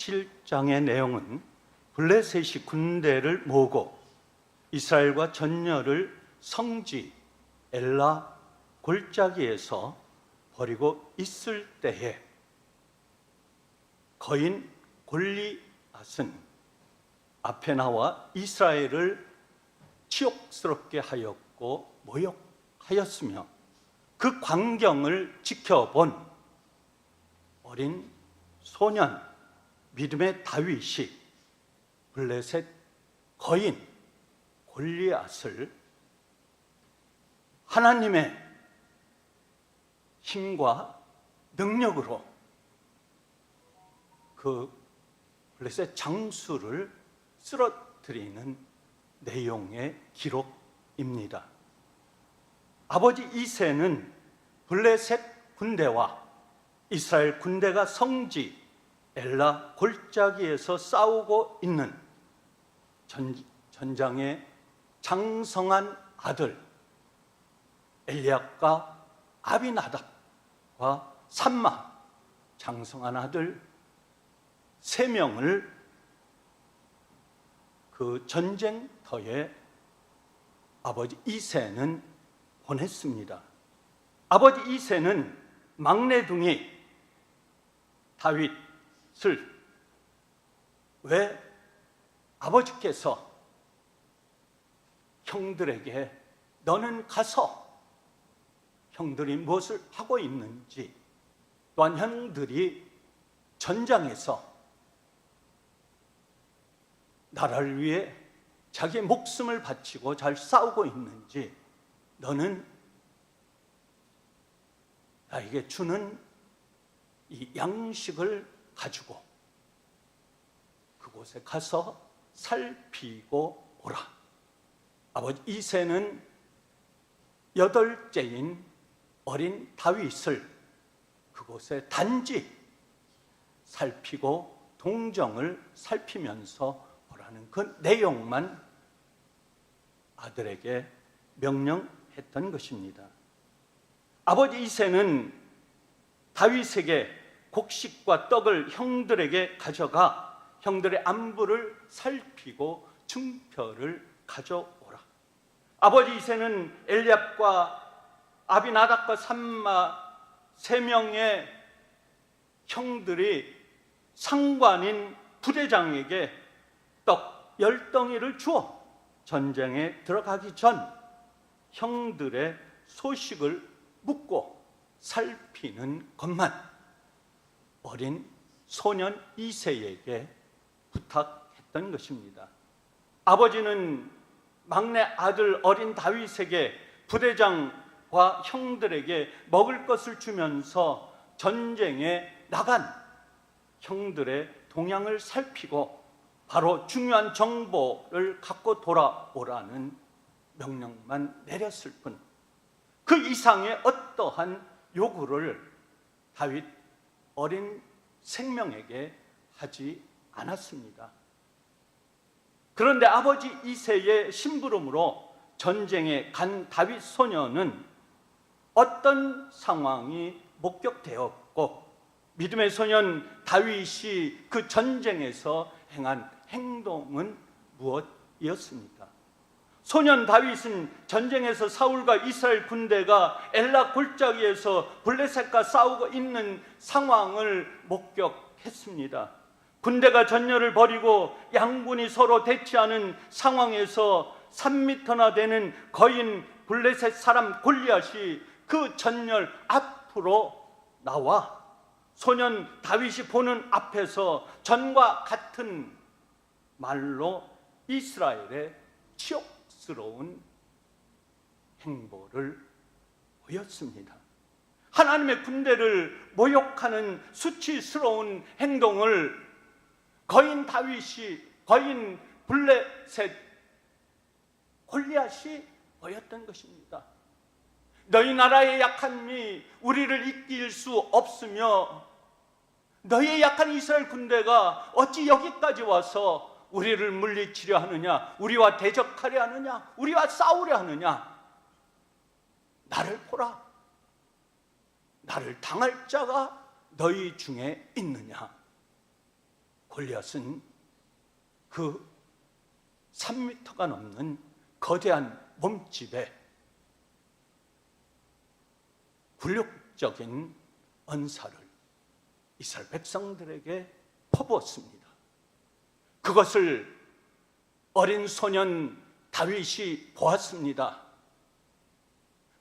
17장의 내용은 블레셋이 군대를 모으고 이스라엘과 전열을 성지 엘라 골짜기에서 버리고 있을 때에 거인 골리앗은 앞에 나와 이스라엘을 치욕스럽게 하였고 모욕하였으며 그 광경을 지켜본 어린 소년 믿음의 다윗이 블레셋 거인 골리앗을 하나님의 힘과 능력으로 그 블레셋 장수를 쓰러뜨리는 내용의 기록입니다. 아버지 이새는 블레셋 군대와 이스라엘 군대가 성지 엘라 골짜기에서 싸우고 있는 전장의 장성한 아들 엘리압과 아비나답과 삼마 장성한 아들 3명을 그 전쟁터에 아버지 이새는 보냈습니다. 아버지 이새는 막내둥이 다윗을 왜 아버지께서 형들에게 너는 가서 형들이 무엇을 하고 있는지, 또한 형들이 전장에서 나라를 위해 자기의 목숨을 바치고 잘 싸우고 있는지 너는 나에게 주는 이 양식을 가지고 그곳에 가서 살피고 오라. 아버지 이새는 8째인 어린 다윗을 그곳에 단지 살피고 동정을 살피면서 오라는 그 내용만 아들에게 명령했던 것입니다. 아버지 이새는 다윗에게 곡식과 떡을 형들에게 가져가 형들의 안부를 살피고 증표를 가져오라. 아버지 이새는 엘리압과 아비나답과 삼마 3명의 형들이 상관인 부대장에게 떡 10덩이를 주어 전쟁에 들어가기 전 형들의 소식을 묻고 살피는 것만 어린 소년 이새에게 부탁했던 것입니다. 아버지는 막내 아들 어린 다윗에게 부대장과 형들에게 먹을 것을 주면서 전쟁에 나간 형들의 동향을 살피고 바로 중요한 정보를 갖고 돌아오라는 명령만 내렸을 뿐 그 이상의 어떠한 요구를 다윗 어린 생명에게 하지 않았습니다. 그런데 아버지 이새의 심부름으로 전쟁에 간 다윗 소년은 어떤 상황이 목격되었고 믿음의 소년 다윗이 그 전쟁에서 행한 행동은 무엇이었습니까? 소년 다윗은 전쟁에서 사울과 이스라엘 군대가 엘라 골짜기에서 블레셋과 싸우고 있는 상황을 목격했습니다. 군대가 전열을 벌이고 양군이 서로 대치하는 상황에서 3미터나 되는 거인 블레셋 사람 골리앗이 그 전열 앞으로 나와 소년 다윗이 보는 앞에서 전과 같은 말로 이스라엘의 치욕스러운 행보를 보였습니다. 하나님의 군대를 모욕하는 수치스러운 행동을 거인 다윗이, 거인 블레셋 골리앗이 보였던 것입니다. 너희 나라의 약함이 우리를 이길 수 없으며 너희의 약한 이스라엘 군대가 어찌 여기까지 와서 우리를 물리치려 하느냐, 우리와 대적하려 하느냐, 우리와 싸우려 하느냐. 나를 보라. 나를 당할 자가 너희 중에 있느냐. 골리앗은 그 3m가 넘는 거대한 몸집에 굴욕적인 언사를 이스라엘 백성들에게 퍼부었습니다. 그것을 어린 소년 다윗이 보았습니다.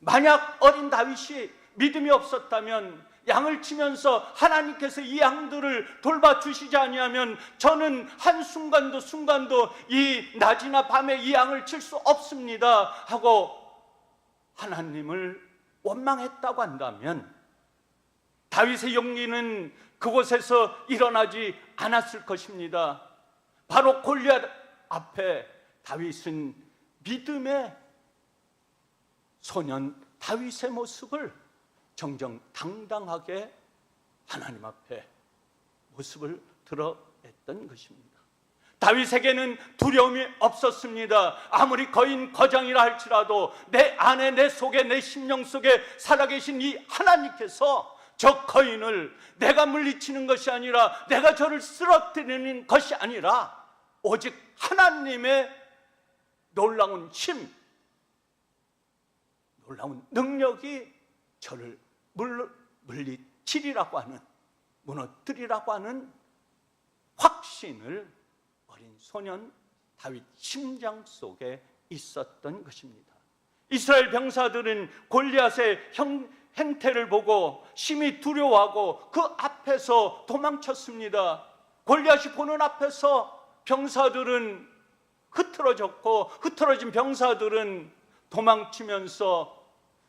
만약 어린 다윗이 믿음이 없었다면, 양을 치면서 하나님께서 이 양들을 돌봐주시지 아니하면 저는 한순간도 이 낮이나 밤에 이 양을 칠 수 없습니다 하고 하나님을 원망했다고 한다면, 다윗의 용기는 그곳에서 일어나지 않았을 것입니다. 바로 골리앗 앞에 다윗은 믿음의 소년 다윗의 모습을 정정당당하게 하나님 앞에 모습을 드러냈던 것입니다. 다윗에게는 두려움이 없었습니다. 아무리 거인 거장이라 할지라도 내 안에, 내 속에, 내 심령 속에 살아계신 이 하나님께서 저 거인을 내가 물리치는 것이 아니라, 내가 저를 쓰러뜨리는 것이 아니라 오직 하나님의 놀라운 힘, 놀라운 능력이 저를 물리치리라고 하는, 무너뜨리라고 하는 확신을 어린 소년 다윗 심장 속에 있었던 것입니다. 이스라엘 병사들은 골리앗의 행태를 보고 심히 두려워하고 그 앞에서 도망쳤습니다. 골리앗이 보는 앞에서 병사들은 흐트러졌고, 흐트러진 병사들은 도망치면서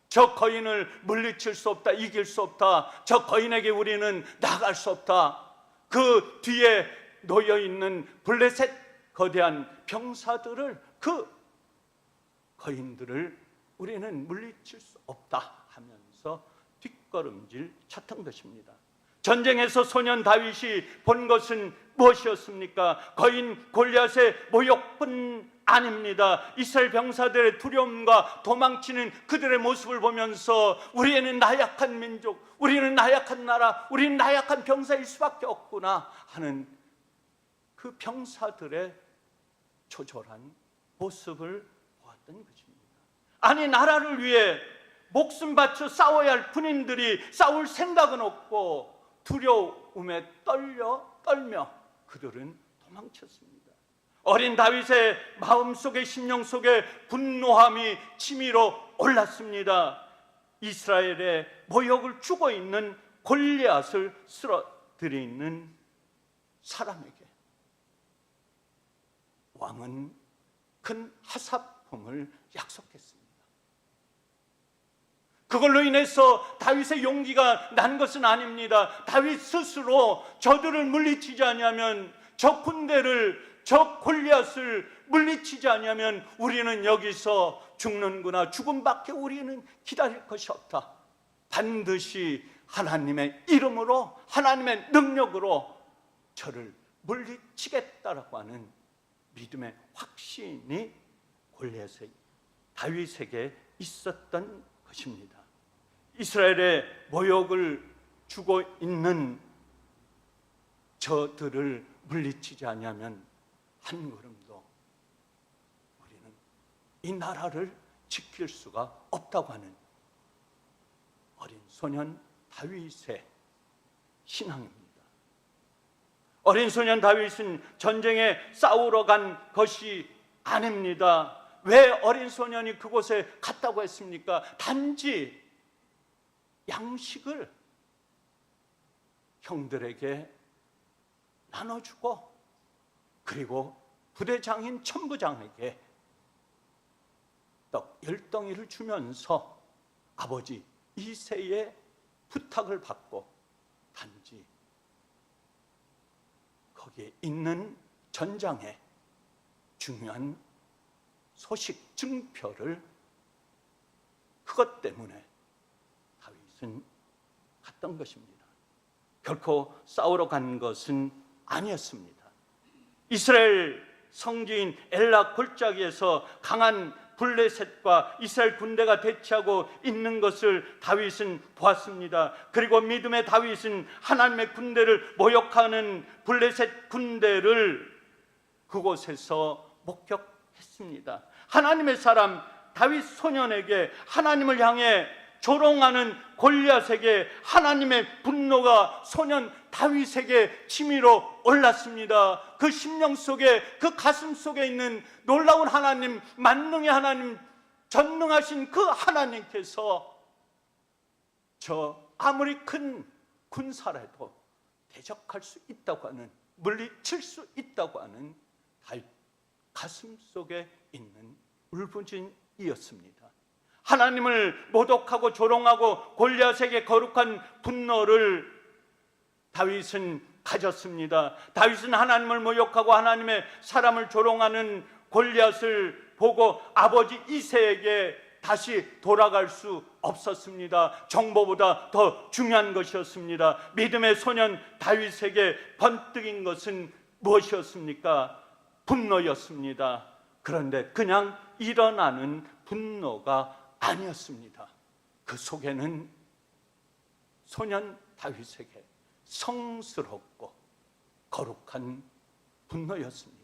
저 거인을 물리칠 수 없다, 이길 수 없다, 저 거인에게 우리는 나갈 수 없다, 그 뒤에 놓여있는 블레셋 거대한 병사들을, 그 거인들을 우리는 물리칠 수 없다 하면서 뒷걸음질 쳤던 것입니다. 전쟁에서 소년 다윗이 본 것은 무엇이었습니까? 거인 골리앗의 모욕뿐 아닙니다. 이스라엘 병사들의 두려움과 도망치는 그들의 모습을 보면서 우리는 나약한 민족, 우리는 나약한 나라, 우리는 나약한 병사일 수밖에 없구나 하는 그 병사들의 초절한 모습을 보았던 것입니다. 아니, 나라를 위해 목숨 바쳐 싸워야 할 군인들이 싸울 생각은 없고 두려움에 떨며 그들은 도망쳤습니다. 어린 다윗의 마음속에, 심령 속에 분노함이 치밀어 올랐습니다. 이스라엘의 모욕을 주고 있는 골리앗을 쓰러뜨리는 사람에게 왕은 큰 하사품을 약속했습니다. 그걸로 인해서 다윗의 용기가 난 것은 아닙니다. 다윗 스스로 저들을 물리치지 아니하면, 저 군대를, 저 골리앗을 물리치지 아니하면 우리는 여기서 죽는구나, 죽음밖에 우리는 기다릴 것이 없다. 반드시 하나님의 이름으로, 하나님의 능력으로 저를 물리치겠다라고 하는 믿음의 확신이 골리앗의 다윗에게 있었던 것입니다. 이스라엘의 모욕을 주고 있는 저들을 물리치지 아니하면 한 걸음도 우리는 이 나라를 지킬 수가 없다고 하는 어린 소년 다윗의 신앙입니다. 어린 소년 다윗은 전쟁에 싸우러 간 것이 아닙니다. 왜 어린 소년이 그곳에 갔다고 했습니까? 단지 양식을 형들에게 나눠주고, 그리고 부대장인 천부장에게 떡 10덩이를 주면서 아버지 이새의 부탁을 받고 단지 거기에 있는 전장에 중요한 소식 증표를, 그것 때문에 다윗은 갔던 것입니다. 결코 싸우러 간 것은 아니었습니다. 이스라엘 성지인 엘라 골짜기에서 강한 블레셋과 이스라엘 군대가 대치하고 있는 것을 다윗은 보았습니다. 그리고 믿음의 다윗은 하나님의 군대를 모욕하는 블레셋 군대를 그곳에서 목격했습니다. 하나님의 사람 다윗 소년에게, 하나님을 향해 조롱하는 골리앗에게 하나님의 분노가 소년 다윗에게 치밀어 올랐습니다. 그 심령 속에, 그 가슴 속에 있는 놀라운 하나님, 만능의 하나님, 전능하신 그 하나님께서 저 아무리 큰 군사라도 대적할 수 있다고 하는, 물리칠 수 있다고 하는 다윗 가슴 속에 있는 울부짖이었습니다. 하나님을 모독하고 조롱하고 골리앗에게 거룩한 분노를 다윗은 가졌습니다. 다윗은 하나님을 모욕하고 하나님의 사람을 조롱하는 골리앗을 보고 아버지 이새에게 다시 돌아갈 수 없었습니다. 정보보다 더 중요한 것이었습니다. 믿음의 소년 다윗에게 번뜩인 것은 무엇이었습니까? 분노였습니다. 그런데 그냥 일어나는 분노가 아니었습니다. 그 속에는 소년 다윗에게 성스럽고 거룩한 분노였습니다.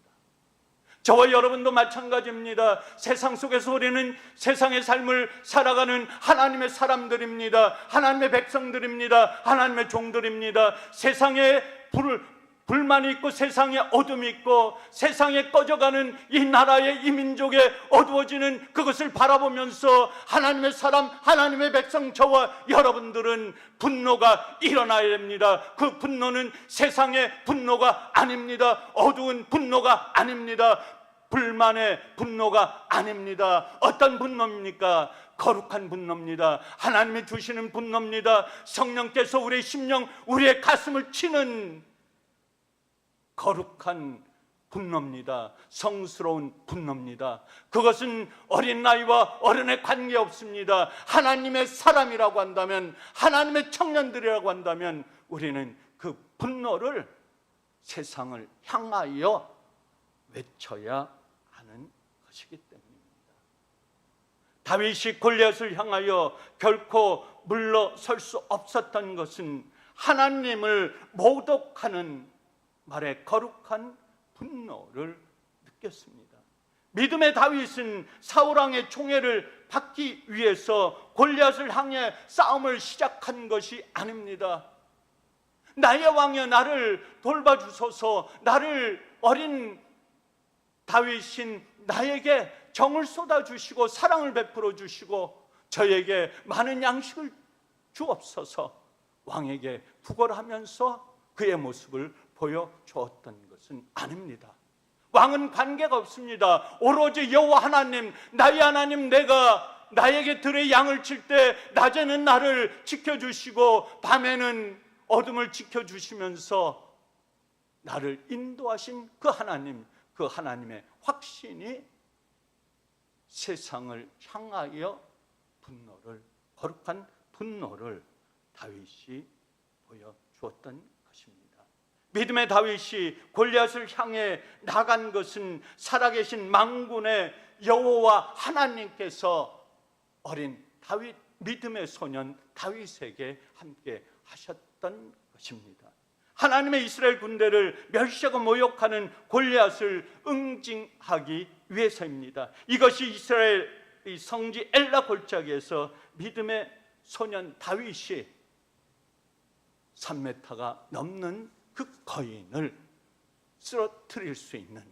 저와 여러분도 마찬가지입니다. 세상 속에서 우리는 세상의 삶을 살아가는 하나님의 사람들입니다. 하나님의 백성들입니다. 하나님의 종들입니다. 세상에 불만이 있고 세상에 어둠이 있고 세상에 꺼져가는 이 나라의 이 민족의 어두워지는 그것을 바라보면서 하나님의 사람, 하나님의 백성, 저와 여러분들은 분노가 일어나야 됩니다. 그 분노는 세상의 분노가 아닙니다. 어두운 분노가 아닙니다. 불만의 분노가 아닙니다. 어떤 분노입니까? 거룩한 분노입니다. 하나님이 주시는 분노입니다. 성령께서 우리의 심령, 우리의 가슴을 치는 거룩한 분노입니다. 성스러운 분노입니다. 그것은 어린 나이와 어른에 관계없습니다. 하나님의 사람이라고 한다면, 하나님의 청년들이라고 한다면 우리는 그 분노를 세상을 향하여 외쳐야 하는 것이기 때문입니다. 다윗이 골리앗을 향하여 결코 물러설 수 없었던 것은 하나님을 모독하는 말에 거룩한 분노를 느꼈습니다. 믿음의 다윗은 사울왕의 총애를 받기 위해서 골리앗을 향해 싸움을 시작한 것이 아닙니다. 나의 왕이여 나를 돌봐주소서, 나를 어린 다윗인 나에게 정을 쏟아주시고 사랑을 베풀어 주시고 저에게 많은 양식을 주옵소서, 왕에게 구걸하면서 그의 모습을 보여주었던 것은 아닙니다. 왕은 관계가 없습니다. 오로지 여호와 하나님, 나의 하나님, 내가 나에게 들의 양을 칠 때 낮에는 나를 지켜주시고 밤에는 어둠을 지켜주시면서 나를 인도하신 그 하나님, 그 하나님의 확신이 세상을 향하여 분노를, 거룩한 분노를 다윗이 보여주었던 것입니다. 믿음의 다윗이 골리앗을 향해 나간 것은 살아계신 만군의 여호와 하나님께서 어린 다윗, 믿음의 소년 다윗에게 함께 하셨던 것입니다. 하나님의 이스라엘 군대를 멸시하고 모욕하는 골리앗을 응징하기 위해서입니다. 이것이 이스라엘 성지 엘라 골짜기에서 믿음의 소년 다윗이 3m가 넘는 그 거인을 쓰러뜨릴 수 있는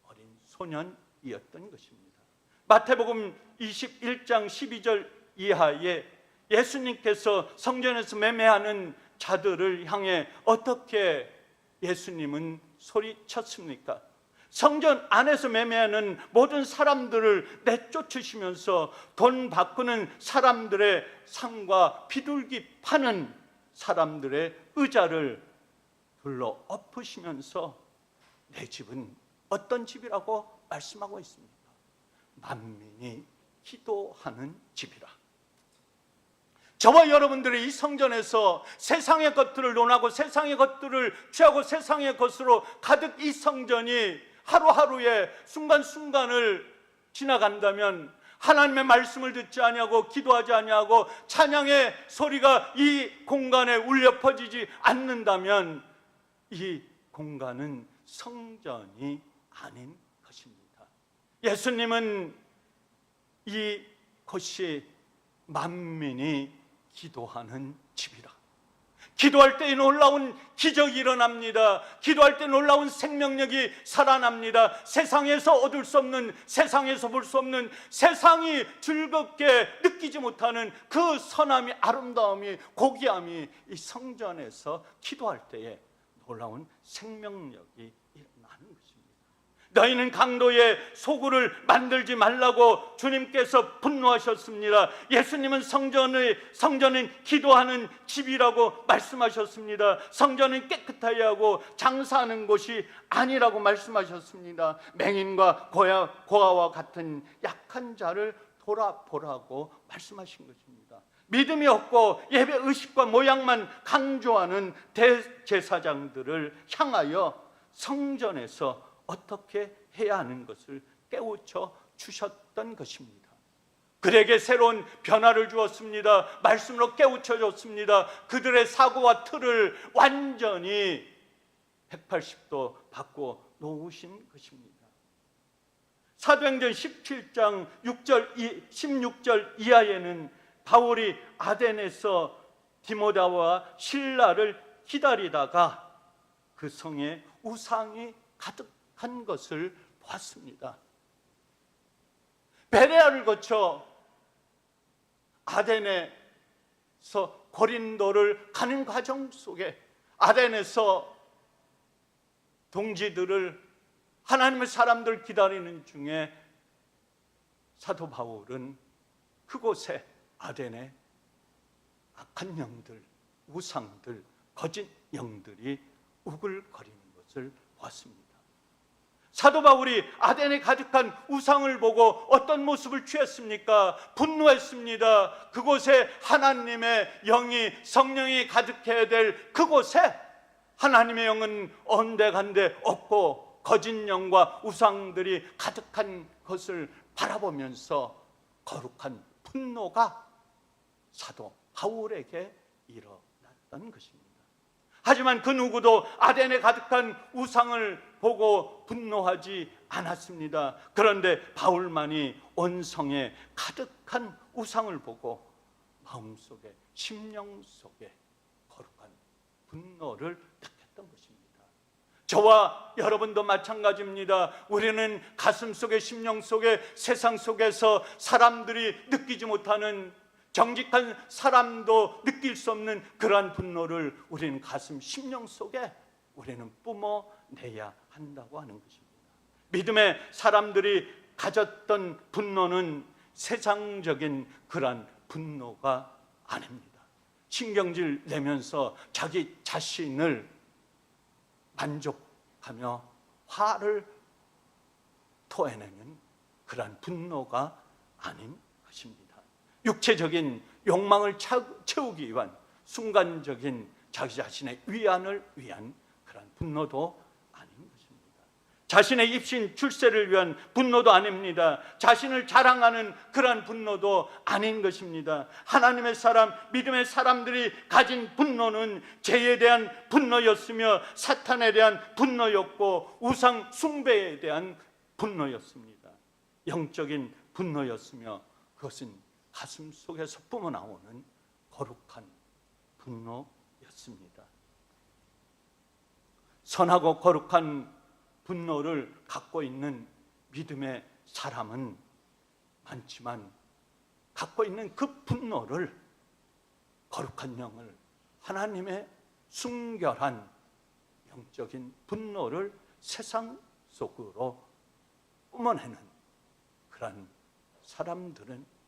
어린 소년이었던 것입니다. 마태복음 21장 12절 이하에 예수님께서 성전에서 매매하는 자들을 향해 어떻게 예수님은 소리쳤습니까? 성전 안에서 매매하는 모든 사람들을 내쫓으시면서 돈 바꾸는 사람들의 상과 비둘기 파는 사람들의 의자를 불러 엎으시면서 내 집은 어떤 집이라고 말씀하고 있습니까? 만민이 기도하는 집이라. 저와 여러분들이 이 성전에서 세상의 것들을 논하고 세상의 것들을 취하고 세상의 것으로 가득 이 성전이 하루하루의 순간순간을 지나간다면, 하나님의 말씀을 듣지 아니하고 기도하지 아니하고 찬양의 소리가 이 공간에 울려 퍼지지 않는다면 이 공간은 성전이 아닌 것입니다. 예수님은 이곳이 만민이 기도하는 집이라. 기도할 때 놀라운 기적이 일어납니다. 기도할 때 놀라운 생명력이 살아납니다. 세상에서 얻을 수 없는, 세상에서 볼 수 없는, 세상이 즐겁게 느끼지 못하는 그 선함이, 아름다움이, 고귀함이 이 성전에서 기도할 때에 놀라운 생명력이 일어나는 것입니다. 너희는 강도의 소굴을 만들지 말라고 주님께서 분노하셨습니다. 예수님은 성전은 기도하는 집이라고 말씀하셨습니다. 성전은 깨끗하게 하고 장사하는 곳이 아니라고 말씀하셨습니다. 맹인과 고아와 같은 약한 자를 돌아보라고 말씀하신 것입니다. 믿음이 없고 예배 의식과 모양만 강조하는 대제사장들을 향하여 성전에서 어떻게 해야 하는 것을 깨우쳐 주셨던 것입니다. 그들에게 새로운 변화를 주었습니다. 말씀으로 깨우쳐 줬습니다. 그들의 사고와 틀을 완전히 180도 바꿔 놓으신 것입니다. 사도행전 17장 16절 이하에는 바울이 아덴에서 디모데와 실라를 기다리다가 그 성에 우상이 가득한 것을 보았습니다. 베레아를 거쳐 아덴에서 고린도를 가는 과정 속에 아덴에서 동지들을, 하나님의 사람들 기다리는 중에 사도 바울은 그곳에 아덴에 악한 영들, 우상들, 거짓 영들이 우글거리는 것을 보았습니다. 사도 바울이 아덴에 가득한 우상을 보고 어떤 모습을 취했습니까? 분노했습니다. 그곳에 하나님의 영이, 성령이 가득해야 될 그곳에 하나님의 영은 온데간데 없고 거짓 영과 우상들이 가득한 것을 바라보면서 거룩한 분노가 사도 바울에게 일어났던 것입니다. 하지만 그 누구도 아덴에 가득한 우상을 보고 분노하지 않았습니다. 그런데 바울만이 온 성에 가득한 우상을 보고 마음속에, 심령 속에 거룩한 분노를 느꼈던 것입니다. 저와 여러분도 마찬가지입니다. 우리는 가슴 속에, 심령 속에, 세상 속에서 사람들이 느끼지 못하는, 정직한 사람도 느낄 수 없는 그러한 분노를 우리는 가슴, 심령 속에 우리는 뿜어내야 한다고 하는 것입니다. 믿음의 사람들이 가졌던 분노는 세상적인 그러한 분노가 아닙니다. 신경질 내면서 자기 자신을 만족하며 화를 토해내는 그러한 분노가 아닌 것입니다. 육체적인 욕망을 채우기 위한 순간적인 자기 자신의 위안을 위한 그런 분노도 아닌 것입니다. 자신의 입신 출세를 위한 분노도 아닙니다. 자신을 자랑하는 그런 분노도 아닌 것입니다. 하나님의 사람, 믿음의 사람들이 가진 분노는 죄에 대한 분노였으며 사탄에 대한 분노였고 우상 숭배에 대한 분노였습니다. 영적인 분노였으며 그것은 가슴 속에서 뿜어나오는 거룩한 분노였습니다. 선하고 거룩한 분노를 갖고 있는 믿음의 사람은 많지만 갖고 있는 그 분노를, 거룩한 영을, 하나님의 순결한 영적인 분노를 세상 속으로 뿜어내는 그런 사람들은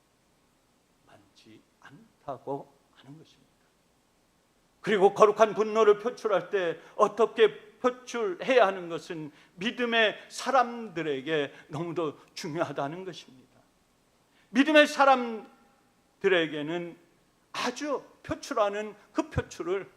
많지 않다고 하는 것입니다. 그리고 거룩한 분노를 표출할 때 어떻게 표출해야 하는 것은 믿음의 사람들에게 너무도 중요하다는 것입니다. 믿음의 사람들에게는 아주 표출하는 그 표출을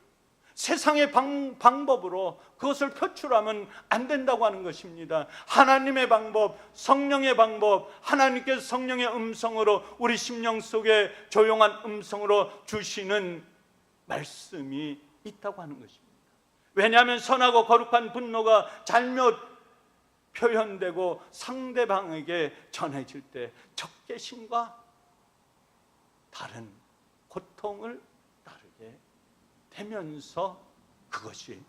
세상의 방법으로 그것을 표출하면 안 된다고 하는 것입니다. 하나님의 방법, 성령의 방법, 하나님께서 성령의 음성으로 우리 심령 속에 조용한 음성으로 주시는 말씀이 있다고 하는 것입니다. 왜냐하면 선하고 거룩한 분노가 잘못 표현되고 상대방에게 전해질 때 적개심과 다른 고통을 따르게 되면서 그것이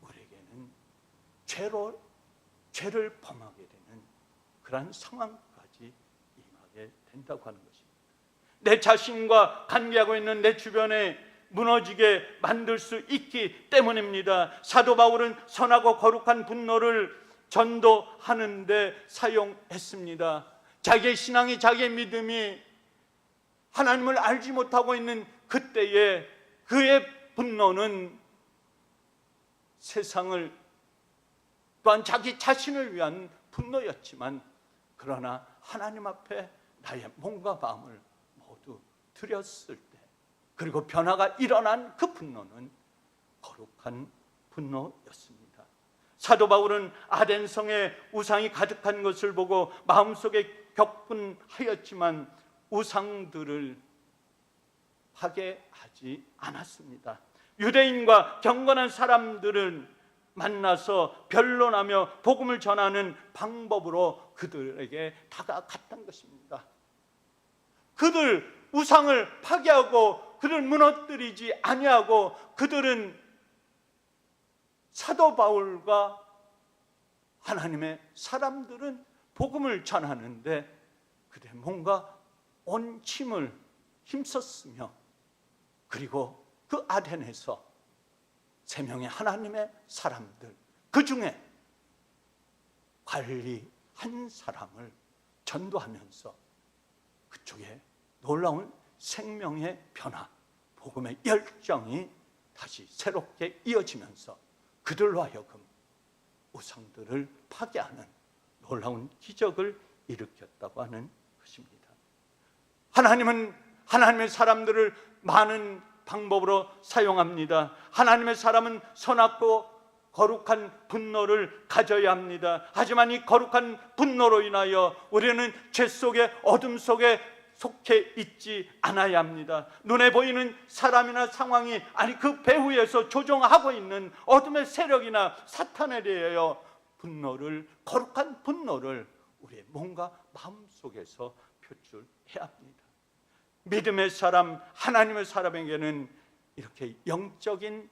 우리에게는 죄를 범하게 되는 그러한 상황까지 임하게 된다고 하는 것입니다. 내 자신과 관계하고 있는 내 주변에 무너지게 만들 수 있기 때문입니다. 사도 바울은 선하고 거룩한 분노를 전도하는 데 사용했습니다. 자기의 신앙이, 자기의 믿음이 하나님을 알지 못하고 있는 그때에 그의 분노는 세상을, 또한 자기 자신을 위한 분노였지만, 그러나 하나님 앞에 나의 몸과 마음을 모두 드렸을 때, 그리고 변화가 일어난 그 분노는 거룩한 분노였습니다. 사도 바울은 아덴성에 우상이 가득한 것을 보고 마음속에 격분하였지만 우상들을 파괴하지 않았습니다. 유대인과 경건한 사람들을 만나서 변론하며 복음을 전하는 방법으로 그들에게 다가갔던 것입니다. 그들 우상을 파괴하고 그들 무너뜨리지 아니하고, 그들은 사도 바울과 하나님의 사람들은 복음을 전하는데 그들 뭔가 온 힘을 힘썼으며, 그리고 그 아덴에서 3명의 하나님의 사람들, 그 중에 관리 한 사람을 전도하면서 그쪽에 놀라운 생명의 변화, 복음의 열정이 다시 새롭게 이어지면서 그들로 하여금 우상들을 파괴하는 놀라운 기적을 일으켰다고 하는 것입니다. 하나님은 하나님의 사람들을 많은 방법으로 사용합니다. 하나님의 사람은 선하고 거룩한 분노를 가져야 합니다. 하지만 이 거룩한 분노로 인하여 우리는 죄 속에, 어둠 속에 속해 있지 않아야 합니다. 눈에 보이는 사람이나 상황이, 아니 그 배후에서 조종하고 있는 어둠의 세력이나 사탄에 대하여 분노를, 거룩한 분노를 우리의 몸과 마음 속에서 표출해야 합니다. 믿음의 사람, 하나님의 사람에게는 이렇게 영적인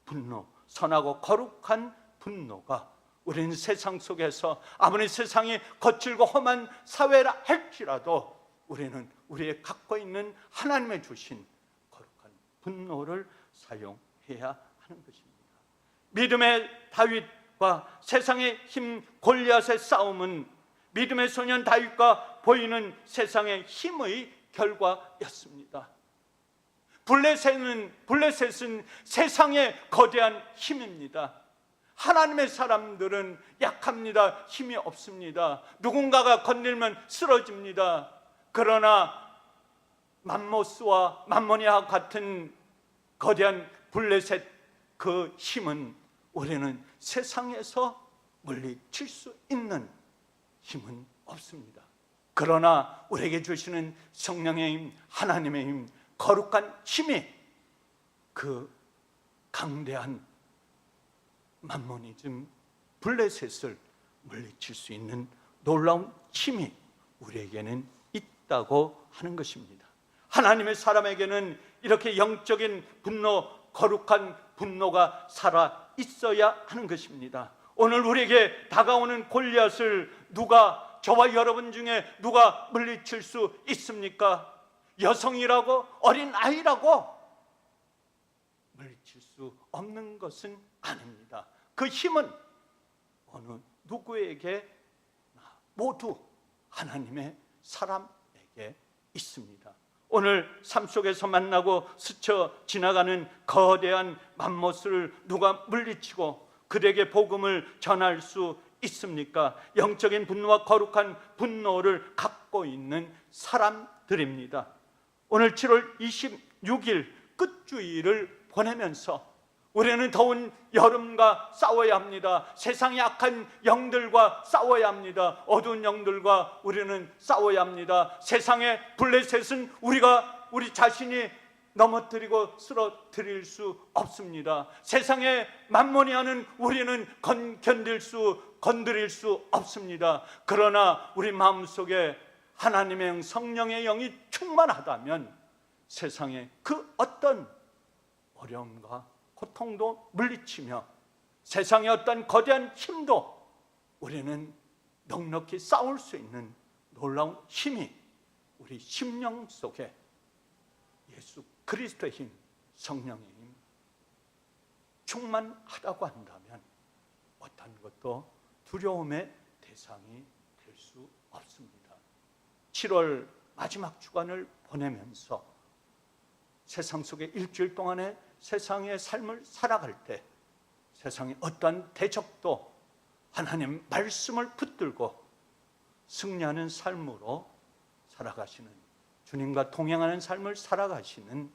분노, 선하고 거룩한 분노가, 우리는 세상 속에서 아무리 세상이 거칠고 험한 사회라 할지라도 우리는 우리의 갖고 있는 하나님의 주신 거룩한 분노를 사용해야 하는 것입니다. 믿음의 다윗과 세상의 힘 골리앗의 싸움은 믿음의 소년 다윗과 보이는 세상의 힘의 결과였습니다. 블레셋은 세상의 거대한 힘입니다. 하나님의 사람들은 약합니다. 힘이 없습니다. 누군가가 건들면 쓰러집니다. 그러나 맘모스와 mammon이와 같은 거대한 블레셋 그 힘은 우리는 세상에서 물리칠 수 있는 힘은 없습니다. 그러나 우리에게 주시는 성령의 힘, 하나님의 힘, 거룩한 힘이 그 강대한 맘모니즘 블레셋을 물리칠 수 있는 놀라운 힘이 우리에게는 있다고 하는 것입니다. 하나님의 사람에게는 이렇게 영적인 분노, 거룩한 분노가 살아 있어야 하는 것입니다. 오늘 우리에게 다가오는 골리앗을 누가, 저와 여러분 중에 누가 물리칠 수 있습니까? 여성이라고, 어린 아이라고 물리칠 수 없는 것은 아닙니다. 그 힘은 어느 누구에게, 모두 하나님의 사람에게 있습니다. 오늘 삶 속에서 만나고 스쳐 지나가는 거대한 맘모스를 누가 물리치고 그들에게 복음을 전할 수 있습니까? 영적인 분노와 거룩한 분노를 갖고 있는 사람들입니다. 오늘 7월 26일 끝주일을 보내면서 우리는 더운 여름과 싸워야 합니다. 세상의 악한 영들과 싸워야 합니다. 어두운 영들과 우리는 싸워야 합니다. 세상의 블레셋은 우리 자신이 넘어뜨리고 쓰러뜨릴 수 없습니다. 세상의 만몬이 하는 우리는 건드릴 수 없습니다. 그러나 우리 마음속에 하나님의 영, 성령의 영이 충만하다면 세상의 그 어떤 어려움과 고통도 물리치며 세상의 어떤 거대한 힘도 우리는 넉넉히 싸울 수 있는 놀라운 힘이 우리 심령 속에 예수 그리스도의 힘, 성령의 힘 충만하다고 한다면 어떤 것도 두려움의 대상이 될 수 없습니다. 7월 마지막 주간을 보내면서 세상 속에 일주일 동안의 세상의 삶을 살아갈 때 세상의 어떠한 대적도 하나님 말씀을 붙들고 승리하는 삶으로 살아가시는, 주님과 동행하는 삶을 살아가시는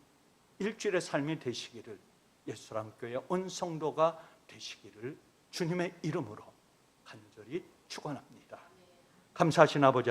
일주일의 삶이 되시기를, 예수랑교회 온 성도가 되시기를 주님의 이름으로 간절히 축원합니다. 감사하신 아버지